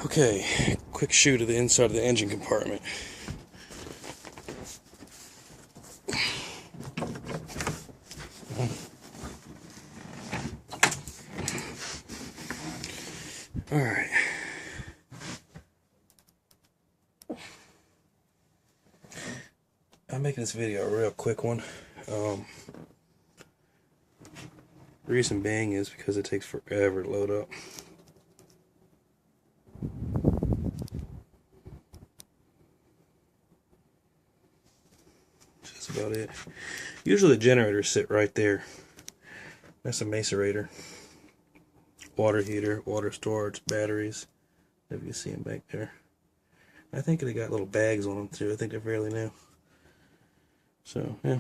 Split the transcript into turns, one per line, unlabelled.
Okay, quick shoot of the inside of the engine compartment. Alright. I'm making this video a real quick one. Reason being is because it takes forever to load up. That's about it. Usually the generators sit right there. That's a macerator. Water heater, water storage, batteries. If you see them back there. I think they got little bags on them too. I think they're fairly new. So, yeah.